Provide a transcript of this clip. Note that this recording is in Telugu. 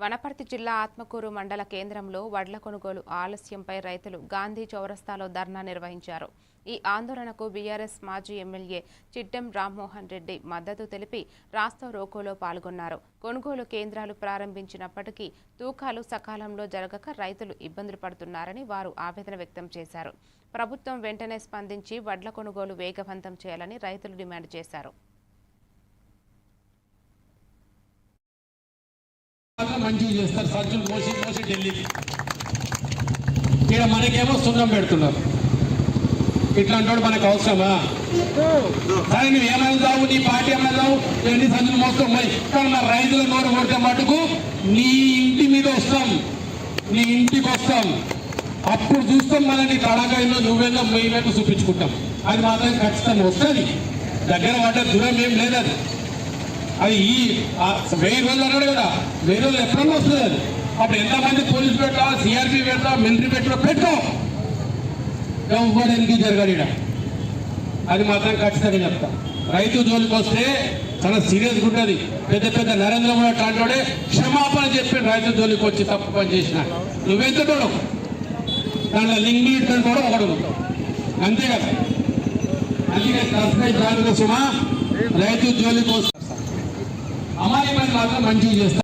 వనపర్తి జిల్లా ఆత్మకూరు మండల కేంద్రంలో వడ్ల కొనుగోలు ఆలస్యంపై రైతులు గాంధీ చౌరస్తాలో ధర్నా నిర్వహించారు. ఈ ఆందోళనకు బీఆర్ఎస్ మాజీ ఎమ్మెల్యే చిట్టెం రామ్మోహన్ రెడ్డి మద్దతు తెలిపి రాస్తా రోకోలో పాల్గొన్నారు. కొనుగోలు కేంద్రాలు ప్రారంభించినప్పటికీ తూకాలు సకాలంలో జరగక రైతులు ఇబ్బందులు పడుతున్నారని వారు ఆవేదన వ్యక్తం చేశారు. ప్రభుత్వం వెంటనే స్పందించి వడ్ల కొనుగోలు వేగవంతం చేయాలని రైతులు డిమాండ్ చేశారు. మంచిగా చేస్తారు. సంచులు మోసి ఢిల్లీకి ఇక్కడ మనకేమో సున్నం పెడుతున్నారు. ఇట్లాంటి మనకు అవసరమా? సరే నువ్వు ఏమైందావు, నీ పార్టీ ఏమైందావు, ఎన్ని సంచులు మోస్తాయి. ఇక్కడ మన రైతుల నోరు కొడితే మటుకు నీ ఇంటి మీద వస్తాం, నీ ఇంటికి వస్తాం. అప్పుడు చూస్తాం మనని తడకాయలో నువ్వేదో మేమేమో చూపించుకుంటాం. అది మాత్రం ఖచ్చితంగా వస్తుంది. దగ్గర పడ్డ దూరం ఏం లేదు. అది ఈ 1000 రోజులు అన్నాడు కదా, 1000 రోజులు ఎప్పుడన్నా వస్తుంది. అది అప్పుడు ఎంతమంది పోలీసు పెట్టా, సిఆర్పీ పెడతా, మిలిటరీ పెట్టో ఎవ్వడానికి జరగాలి. అది మాత్రం ఖచ్చితంగా చెప్తా. రైతు జోలికి వస్తే చాలా సీరియస్గా ఉంటుంది. పెద్ద పెద్ద నరేంద్ర మోడీ అట్లాంటి క్షమాపణ చెప్పి రైతు జోలికి వచ్చి తప్పు పని చేసిన నువ్వెంతటోడు, దాంట్లో లింగ్ కూడా ఒకడు, అంతే కదా. అందుకే తస్మై జాగ్రత్త సుమా, రైతు జోలికి వస్తే అమాయకులను మాత్రం మంచిగా చేస్తారు.